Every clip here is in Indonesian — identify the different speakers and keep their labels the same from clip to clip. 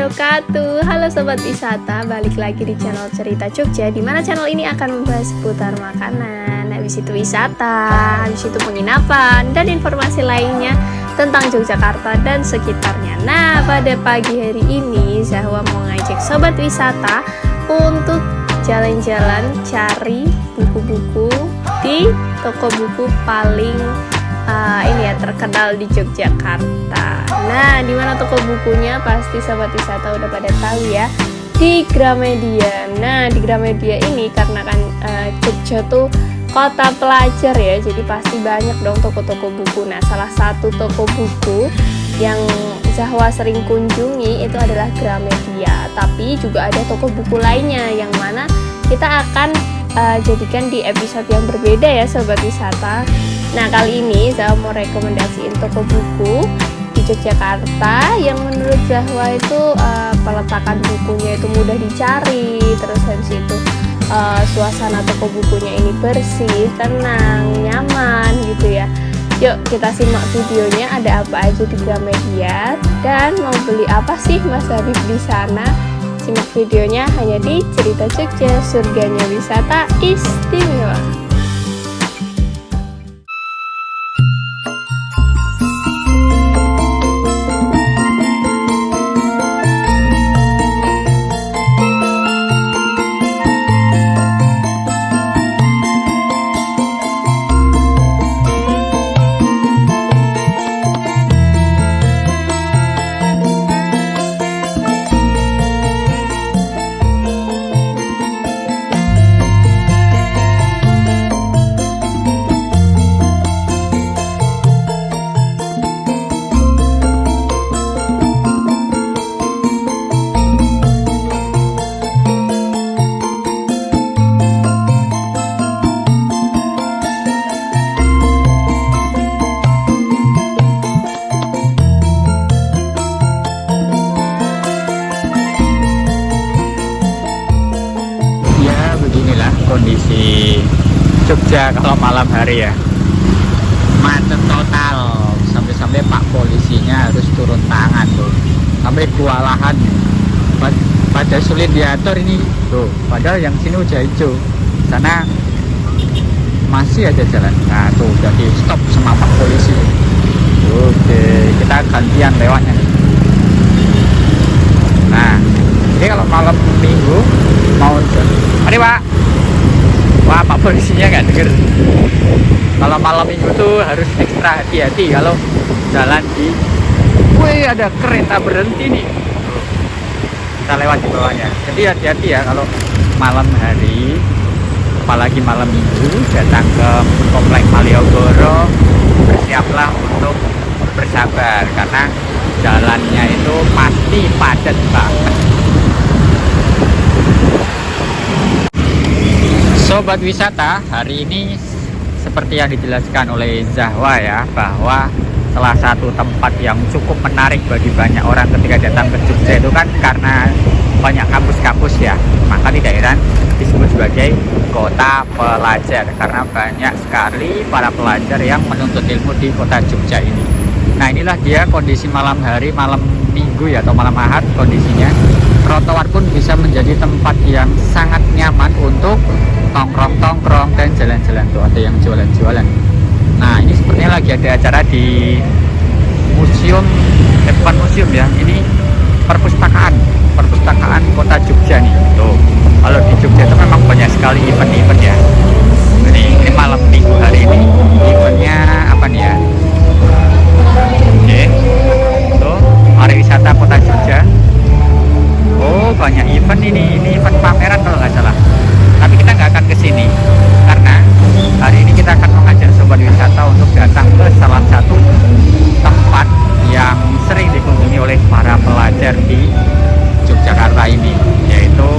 Speaker 1: wabarakatuh. Halo sobat wisata, balik lagi di channel Cerita Jogja, di mana channel ini akan membahas seputar makanan, habis itu wisata, habis itu penginapan, dan informasi lainnya tentang Yogyakarta dan sekitarnya. Nah, pada pagi hari ini Zahwa mau ngajak sobat wisata untuk jalan-jalan cari buku-buku di toko buku paling terkenal di Yogyakarta. Nah, di mana toko bukunya pasti sobat wisata udah pada tahu ya, di Gramedia. Nah, di Gramedia ini karena kan Jogja tuh kota pelajar ya, jadi pasti banyak dong toko-toko buku. Nah, salah satu toko buku yang Zahwa sering kunjungi itu adalah Gramedia. Tapi juga ada toko buku lainnya yang mana kita akan jadikan di episode yang berbeda ya sobat wisata. Nah, kali ini Zahwa mau rekomendasiin toko buku di Yogyakarta yang menurut Zahwa itu peletakan bukunya itu mudah dicari, terus habis itu suasana toko bukunya ini bersih, tenang, nyaman gitu ya. Yuk kita simak videonya, ada apa aja di Gramedia dan mau beli apa sih Mas Habib di sana. Simak videonya hanya di Cerita Jogja, surganya wisata istimewa.
Speaker 2: Kondisi Jogja kalau malam hari ya, macet total, sampai pak polisinya harus turun tangan tuh, sampai kewalahan pada sulit diatur ini tuh, padahal yang sini udah hijau, sana masih aja jalan. Nah tuh udah di stop sama pak polisi. Oke, kita gantian lewatnya nih. Nah, jadi kalau malam minggu mau mari pak. Wah, pak polisinya nggak denger. Kalau malam minggu tuh harus ekstra hati-hati kalau jalan di, wih ada kereta berhenti nih. Kita lewat di bawahnya. Jadi hati-hati ya kalau malam hari, apalagi malam minggu datang ke Komplek Malioboro, bersiaplah untuk bersabar karena jalannya itu pasti padat banget. Sobat wisata, hari ini seperti yang dijelaskan oleh Zahwa ya, bahwa salah satu tempat yang cukup menarik bagi banyak orang ketika datang ke Jogja itu kan karena banyak kampus-kampus ya, maka di daerah disebut sebagai kota pelajar karena banyak sekali para pelajar yang menuntut ilmu di kota Jogja ini. Nah, inilah dia kondisi malam hari, malam minggu ya atau malam ahad kondisinya. Trotoar pun bisa menjadi tempat yang sangat nyaman untuk tongkrong-tongkrong dan jalan-jalan tuh, ada yang jualan-jualan. Nah, ini sepertinya lagi ada acara di museum, bukan museum ya, ini perpustakaan kota Jogja nih. Tuh, kalau di Jogja itu memang banyak sekali event-event ya. Ini malam minggu hari ini eventnya apa nih ya? Oke, tuh pariwisata kota Jogja. Oh, banyak event ini event pameran kalau nggak salah. Tapi kita nggak akan ke sini karena hari ini kita akan mengajak sobat wisata untuk datang ke salah satu tempat yang sering dikunjungi oleh para pelajar di Yogyakarta ini, yaitu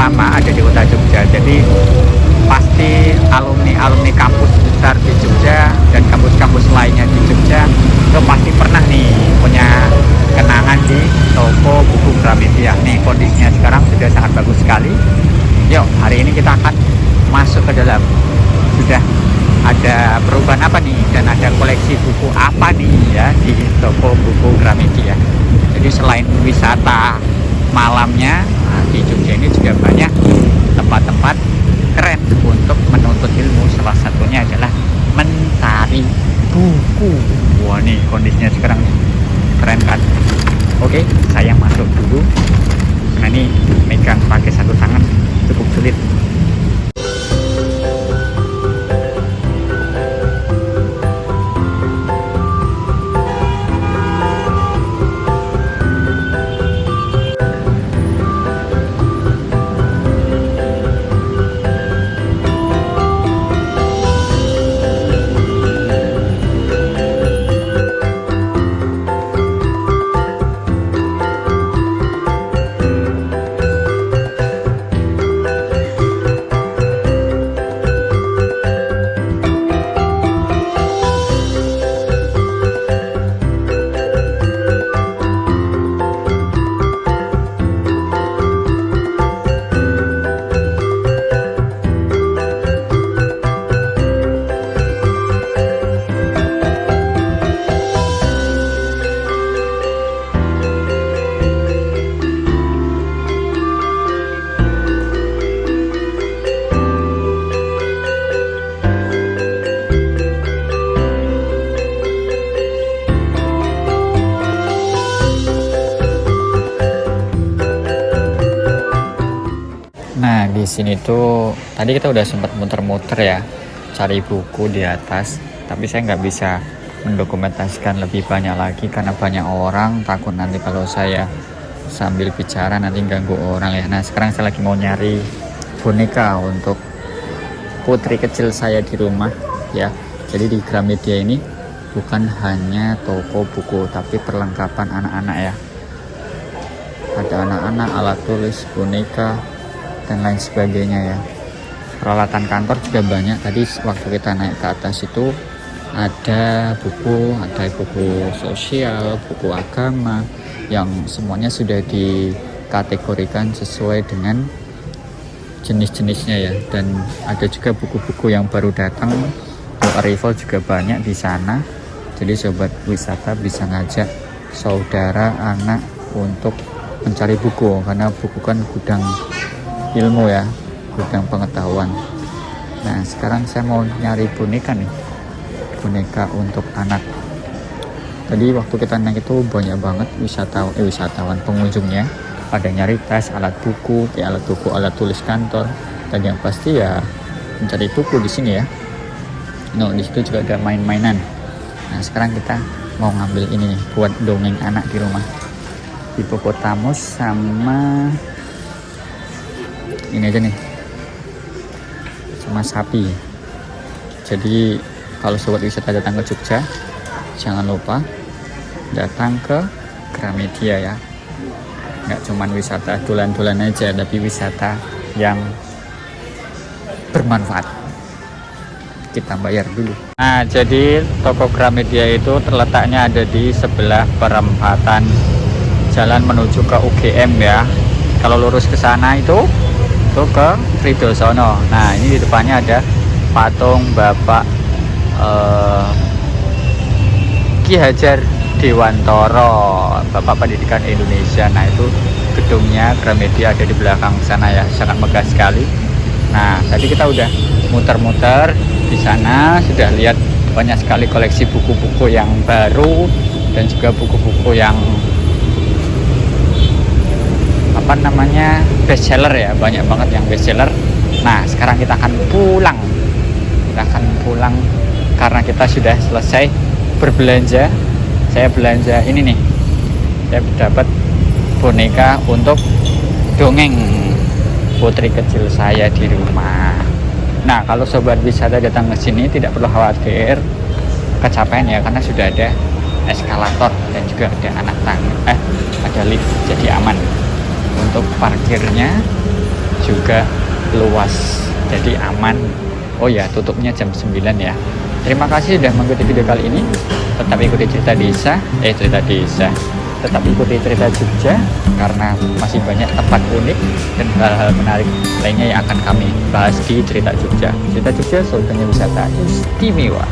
Speaker 2: lama ada di kota Jogja. Jadi pasti alumni kampus besar di Jogja dan kampus-kampus lainnya di Jogja itu pasti pernah nih punya kenangan di toko buku Gramedia. Nih kondisinya sekarang sudah sangat bagus sekali. Yuk, hari ini kita akan masuk ke dalam. Sudah ada perubahan apa nih dan ada koleksi buku apa nih ya di toko buku Gramedia. Jadi selain wisata malamnya, di Jogja ini juga banyak tempat-tempat keren untuk menuntut ilmu. Salah satunya adalah mencari buku. Wah, nih kondisinya sekarang keren kan. Oke, saya masuk dulu. Nah, ini megang pakai satu tangan cukup sulit. Nah, di sini tuh tadi kita udah sempat muter-muter ya, cari buku di atas. Tapi saya nggak bisa mendokumentasikan lebih banyak lagi karena banyak orang, takut nanti kalau saya sambil bicara nanti ganggu orang ya. Nah, sekarang saya lagi mau nyari boneka untuk putri kecil saya di rumah ya. Jadi di Gramedia ini bukan hanya toko buku, tapi perlengkapan anak-anak ya. Ada anak-anak, alat tulis, boneka, dan lain sebagainya ya. Peralatan kantor juga banyak. Tadi waktu kita naik ke atas itu ada buku sosial, buku agama yang semuanya sudah dikategorikan sesuai dengan jenis-jenisnya ya. Dan ada juga buku-buku yang baru datang, arrival juga banyak di sana. Jadi sobat wisata bisa ngajak saudara, anak untuk mencari buku, karena buku kan gudang ilmu ya, gudang pengetahuan. Nah, sekarang saya mau nyari boneka nih, boneka untuk anak. Tadi waktu kita naik itu banyak banget wisatawan pengunjungnya pada nyari tas, alat buku, alat tulis kantor, dan yang pasti ya mencari buku di sini ya. Nah, di situ juga ada main-mainan. Nah, sekarang kita mau ngambil ini nih buat dongeng anak di rumah. Hippopotamus sama ini aja nih, sama sapi. Jadi kalau sobat wisata datang ke Jogja, jangan lupa datang ke Gramedia ya. Nggak cuman wisata dolan-dolan aja, tapi wisata yang bermanfaat. Kita bayar dulu. Nah, jadi toko Gramedia itu terletaknya ada di sebelah perempatan jalan menuju ke UGM ya. Kalau lurus ke sana itu ke Ridosono. Nah, ini di depannya ada patung Bapak Ki Hajar Dewantoro, Bapak Pendidikan Indonesia. Nah, itu gedungnya Gramedia ada di belakang sana ya, sangat megah sekali. Nah, tadi kita udah muter-muter di sana, sudah lihat banyak sekali koleksi buku-buku yang baru dan juga buku-buku yang bestseller ya, banyak banget yang bestseller. Nah, sekarang kita akan pulang karena kita sudah selesai berbelanja. Saya belanja ini nih, saya dapat boneka untuk dongeng putri kecil saya di rumah. Nah, kalau sobat wisata datang ke sini tidak perlu khawatir kecapean ya, karena sudah ada eskalator dan juga ada ada lift, jadi aman. Untuk parkirnya juga luas, jadi aman. Oh ya, tutupnya jam 9 ya. Terima kasih sudah mengikuti video kali ini. Tetap ikuti tetap ikuti cerita Jogja, karena masih banyak tempat unik dan hal-hal menarik lainnya yang akan kami bahas di cerita Jogja. Cerita Jogja, surganya wisata istimewa.